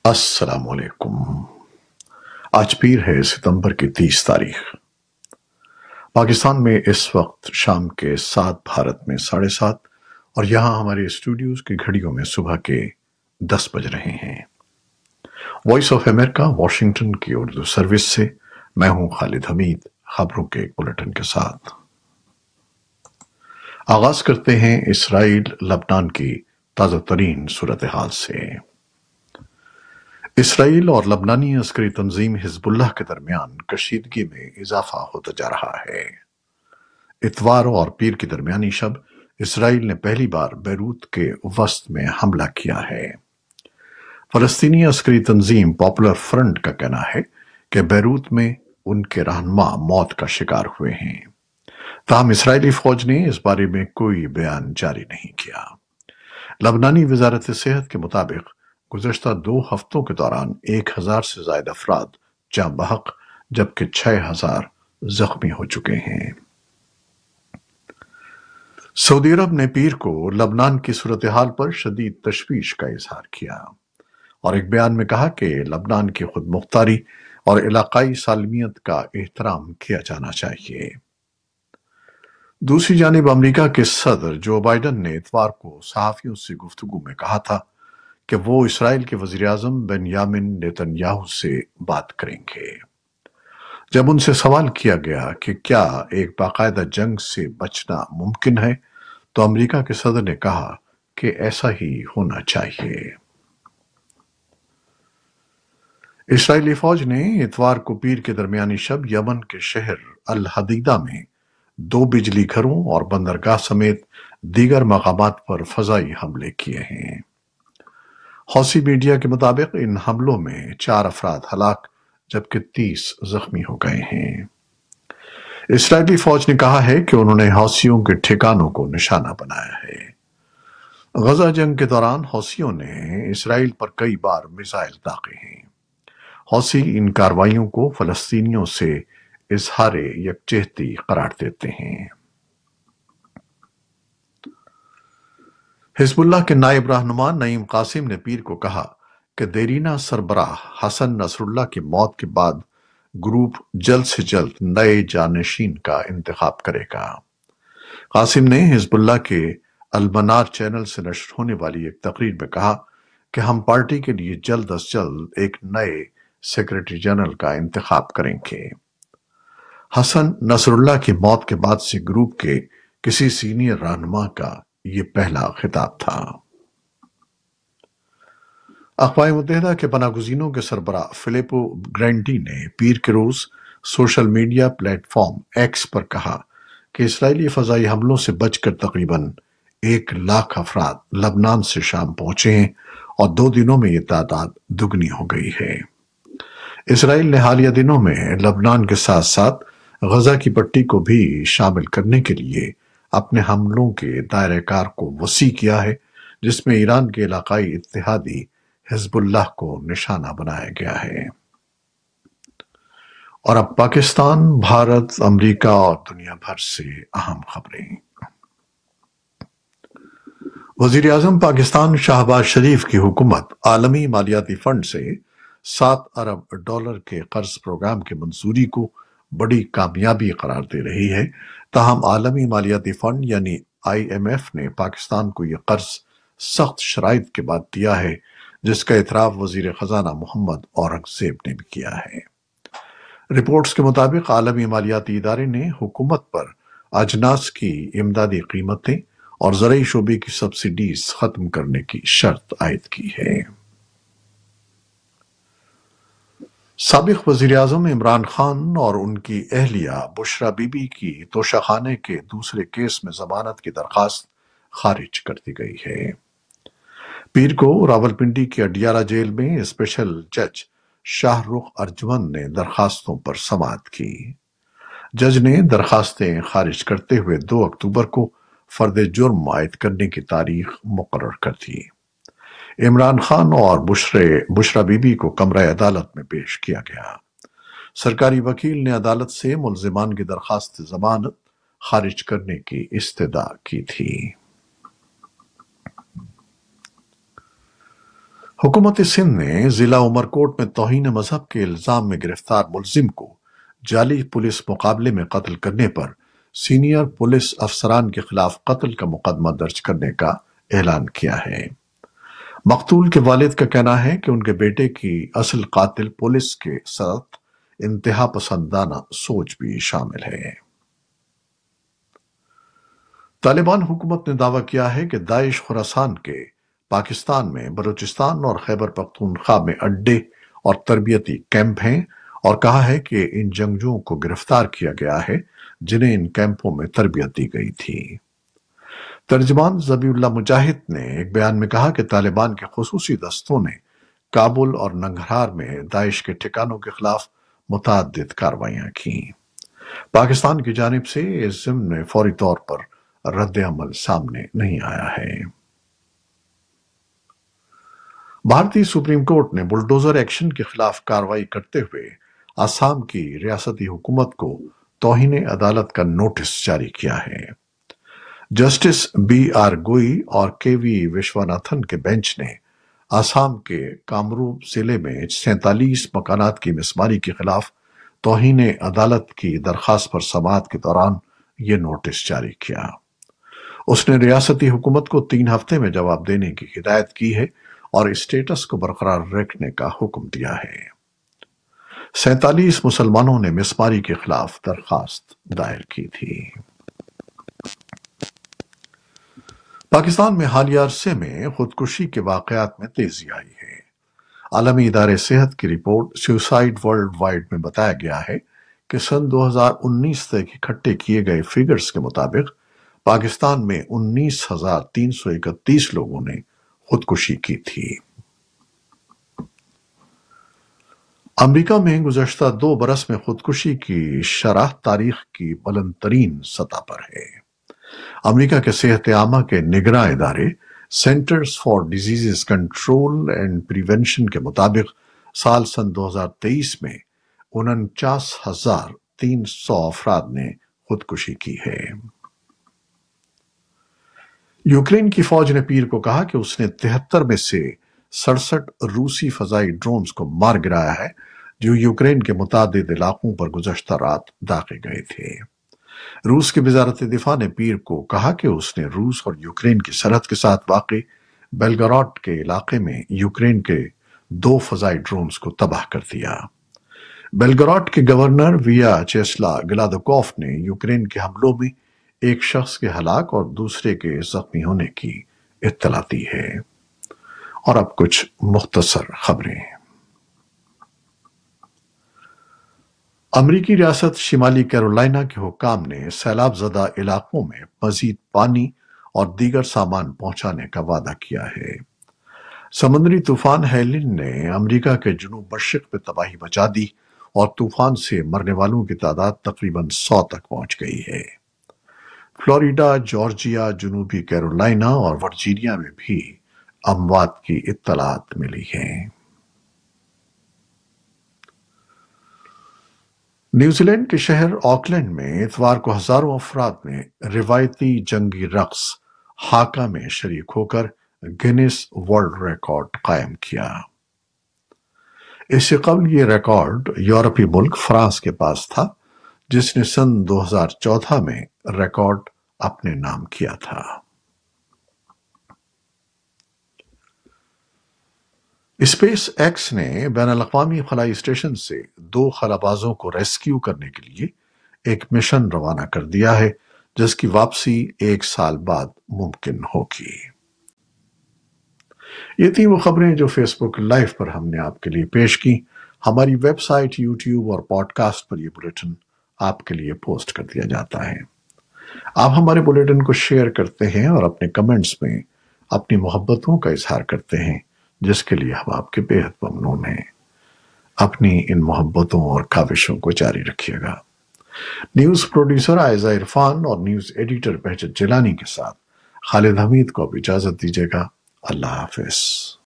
السلام علیکم۔ آج پیر ہے ستمبر کی 30 تاریخ۔ پاکستان میں اس وقت شام کے 7، بھارت میں 7:30 اور یہاں ہمارے اسٹوڈیوز کی گھڑیوں میں صبح کے 10 بج رہے ہیں۔ وائس آف امریکہ واشنگٹن کی اردو سروس سے میں ہوں خالد حمید، خبروں کے ایک بلٹن کے ساتھ۔ آغاز کرتے ہیں اسرائیل لبنان کی تازہ ترین صورتحال سے۔ اسرائیل اور لبنانی عسکری تنظیم حزب اللہ کے درمیان کشیدگی میں اضافہ ہوتا جا رہا ہے۔ اتوار اور پیر کی درمیانی شب اسرائیل نے پہلی بار بیروت کے وسط میں حملہ کیا ہے۔ فلسطینی عسکری تنظیم پاپولر فرنٹ کا کہنا ہے کہ بیروت میں ان کے رہنما موت کا شکار ہوئے ہیں، تاہم اسرائیلی فوج نے اس بارے میں کوئی بیان جاری نہیں کیا۔ لبنانی وزارت صحت کے مطابق گزشتہ 2 ہفتوں کے دوران 1000 سے زائد افراد جاں بحق جبکہ 6000 زخمی ہو چکے ہیں۔ سعودی عرب نے پیر کو لبنان کی صورتحال پر شدید تشویش کا اظہار کیا اور ایک بیان میں کہا کہ لبنان کی خود مختاری اور علاقائی سالمیت کا احترام کیا جانا چاہیے۔ دوسری جانب امریکہ کے صدر جو بائیڈن نے اتوار کو صحافیوں سے گفتگو میں کہا تھا کہ وہ اسرائیل کے وزیر اعظم بنیامن نیتن یاہو سے بات کریں گے۔ جب ان سے سوال کیا گیا کہ کیا ایک باقاعدہ جنگ سے بچنا ممکن ہے تو امریکہ کے صدر نے کہا کہ ایسا ہی ہونا چاہیے۔ اسرائیلی فوج نے اتوار کو پیر کے درمیانی شب یمن کے شہر الحدیدہ میں 2 بجلی گھروں اور بندرگاہ سمیت دیگر مقامات پر فضائی حملے کیے ہیں۔ حوثی میڈیا کے مطابق ان حملوں میں 4 افراد ہلاک جبکہ 30 زخمی ہو گئے ہیں۔ اسرائیلی فوج نے کہا ہے کہ انہوں نے حوثیوں کے ٹھکانوں کو نشانہ بنایا ہے۔ غزہ جنگ کے دوران حوثیوں نے اسرائیل پر کئی بار میزائل داغے ہیں۔ حوثی ان کارروائیوں کو فلسطینیوں سے اظہار یکجہتی قرار دیتے ہیں۔ حزب اللہ کے نائب رہنما نعیم قاسم نے پیر کو کہا کہ دیرینہ سربراہ حسن نصر اللہ کی موت کے بعد گروپ جلد سے جلد نئے جانشین کا انتخاب کرے گا۔ قاسم نے حزب اللہ کے المنار چینل سے نشر ہونے والی ایک تقریر میں کہا کہ ہم پارٹی کے لیے جلد از جلد ایک نئے سیکریٹری جنرل کا انتخاب کریں گے۔ حسن نصر اللہ کی موت کے بعد سے گروپ کے کسی سینئر رہنما کا یہ پہلا خطاب تھا۔ اقوام متحدہ کے پناہ گزینوں کے سربراہ فلیپو گرینڈی نے پیر کے روز social media platform X پر کہا کہ اسرائیلی فضائی حملوں سے بچ کر تقریباً 1,00,000 افراد لبنان سے شام پہنچے ہیں اور 2 دنوں میں یہ تعداد دگنی ہو گئی ہے۔ اسرائیل نے حالیہ دنوں میں لبنان کے ساتھ ساتھ غزہ کی پٹی کو بھی شامل کرنے کے لیے اپنے حملوں کے دائرہ کار کو وسیع کیا ہے، جس میں ایران کے علاقائی اتحادی حزب اللہ کو نشانہ بنایا گیا ہے۔ اور اب پاکستان، بھارت، امریکہ اور دنیا بھر سے اہم خبریں۔ وزیر اعظم پاکستان شہباز شریف کی حکومت عالمی مالیاتی فنڈ سے $7 ارب کے قرض پروگرام کی منظوری کو بڑی کامیابی قرار دے رہی ہے، تاہم عالمی مالیاتی فنڈ یعنی IMF نے پاکستان کو یہ قرض سخت شرائط کے بعد دیا ہے، جس کا اعتراف وزیر خزانہ محمد اورنگزیب نے بھی کیا ہے۔ رپورٹس کے مطابق عالمی مالیاتی ادارے نے حکومت پر اجناس کی امدادی قیمتیں اور زرعی شعبے کی سبسڈیز ختم کرنے کی شرط عائد کی ہے۔ سابق وزیر اعظم عمران خان اور ان کی اہلیہ بشرا بی بی کی توشہ خانے کے دوسرے کیس میں ضمانت کی درخواست خارج کر دی گئی ہے۔ پیر کو راولپنڈی کی اڈیالہ جیل میں اسپیشل جج شاہ رخ ارجمن نے درخواستوں پر سماعت کی۔ جج نے درخواستیں خارج کرتے ہوئے 2 اکتوبر کو فرد جرم عائد کرنے کی تاریخ مقرر کر دی۔ عمران خان اور بشرا بی بی کو کمرہ عدالت میں پیش کیا گیا۔ سرکاری وکیل نے عدالت سے ملزمان کی درخواست ضمانت خارج کرنے کی استدعا کی تھی۔ हुकूमत सिंध ने जिला उमरकोट में तौहीन मजहब के इल्जाम में गिरफ्तार मुलजिम को जाली पुलिस मुकाबले में कत्ल करने पर सीनियर पुलिस अफसरान के खिलाफ कत्ल का मुकदमा दर्ज करने का ऐलान किया है। मकतूल के वालिद का कहना है कि उनके बेटे की असल कातिल पुलिस के साथ इंतहा पसंदाना सोच भी शामिल है। तालिबान हुकूमत ने दावा किया है कि दाइश खुरासान के पाकिस्तान में बलूचिस्तान और खैबर पख्तूनख्वा में अड्डे और तरबियती कैंप हैं और कहा है कि इन जंगजुओं को गिरफ्तार किया गया है जिन्हें इन कैंपों में तरबियत दी गई थी। तर्जमान ज़बीउल्लाह मुजाहिद ने एक बयान में कहा कि तालिबान के खुसूसी दस्तों ने काबुल और नंगरहार में दाइश के ठिकानों के खिलाफ मुतअद्दिद कार्रवाइयां की। पाकिस्तान की जानिब से इस ज़िम्न में फौरी तौर पर रद्द अमल सामने नहीं आया है। भारतीय सुप्रीम कोर्ट ने बुलडोजर एक्शन के खिलाफ कार्रवाई करते हुए असम की रियासती हुकूमत को तौहीन अदालत का नोटिस जारी किया है। Justice B R. गोई और के.वी. विश्वनाथन के बेंच ने असम के कामरूप जिले में 47 मकानात की मिसमारी के खिलाफ तौहीन अदालत की दरखास्त पर समाअत के दौरान ये नोटिस जारी किया। उसने रियासती हुकूमत को 3 हफ्ते में जवाब देने की हिदायत की है और स्टेटस को बरकरार रखने का हुक्म दिया है। 47 मुसलमानों ने मिसमारी के खिलाफ दरखास्त दायर की थी। पाकिस्तान में हालिया अरसे में खुदकुशी के वाकयात में तेजी आई है। आलमी इदारे सेहत की रिपोर्ट सुसाइड वर्ल्ड वाइड में बताया गया है कि सन 2019 तक इकट्ठे किए गए फिगर्स के मुताबिक पाकिस्तान में 19,331 लोगों ने खुदकुशी की थी। अमेरिका में गुज़श्ता 2 बरस में खुदकुशी की शरह तारीख की बुलंद तरीन सतह पर है। अमेरिका के सेहत आमा के निगरां इदारे centres for diseases control and prevention के मुताबिक साल सन 2023 में 49,300 अफराद ने खुदकुशी की है। यूक्रेन की फौज ने पीर को कहा कि उसने 73 में से 67 रूसी फजाई ड्रोन्स को मार गिराया है जो यूक्रेन के मुतादिद इलाकों पर गुज़श्ता रात दागे गए थे। रूस की वजारत दिफा ने पीर को कहा कि उसने रूस और यूक्रेन की सरहद के साथ वाक़ बेलगोराड के इलाके में यूक्रेन के 2 फजाई ड्रोन्स को तबाह कर दिया। बेलगोराड के गवर्नर विया चेस्ला ग्लादकोव ने यूक्रेन के हमलों में एक शख्स के हलाक और दूसरे के जख्मी होने की इत्तला दी है। और अब कुछ मुख्तसर खबरें। अमरीकी रियासत शिमाली कैरोलिना के हुक्काम ने सैलाब ज़दा इलाकों में मजीद पानी और दीगर सामान पहुंचाने का वादा किया है। समुद्री तूफान हेलिन ने अमरीका के जुनूब मशरिक में तबाही मचा दी और तूफान से मरने वालों की तादाद तकरीबन 100 तक पहुंच गई है। फ्लोरिडा, जॉर्जिया, जनूबी कैरोलिना और वर्जीनिया में भी अमवात की इत्तलात मिली हैं। न्यूजीलैंड के शहर ऑकलैंड में इतवार को हजारों अफराद ने रिवायती जंगी रक्स हाका में शरीक होकर गिनीज वर्ल्ड रिकॉर्ड कायम किया। इससे कबल ये रिकॉर्ड यूरोपीय मुल्क फ्रांस के पास था जिसने सन 2014 में रिकॉर्ड अपने नाम किया था। स्पेस एक्स ने बैनुल-अक़वामी खलाई स्टेशन से 2 खलाबाजों को रेस्क्यू करने के लिए एक मिशन रवाना कर दिया है जिसकी वापसी 1 साल बाद मुमकिन होगी। ये थी वो खबरें जो फेसबुक लाइव पर हमने आपके लिए पेश की। हमारी वेबसाइट, यूट्यूब और पॉडकास्ट पर यह बुलेटिन आपके लिए पोस्ट कर दिया जाता है। आप हमारे बुलेटिन को शेयर करते हैं और अपने कमेंट्स में अपनी मोहब्बतों का इजहार करते हैं जिसके लिए हम आपके बेहद ममनून हैं। अपनी इन मोहब्बतों और काविशों को जारी रखिएगा। न्यूज प्रोड्यूसर आयजा इरफान और न्यूज एडिटर बहजत जिलानी के साथ खालिद हमीद को अब इजाजत दीजिएगा। अल्लाह हाफिज।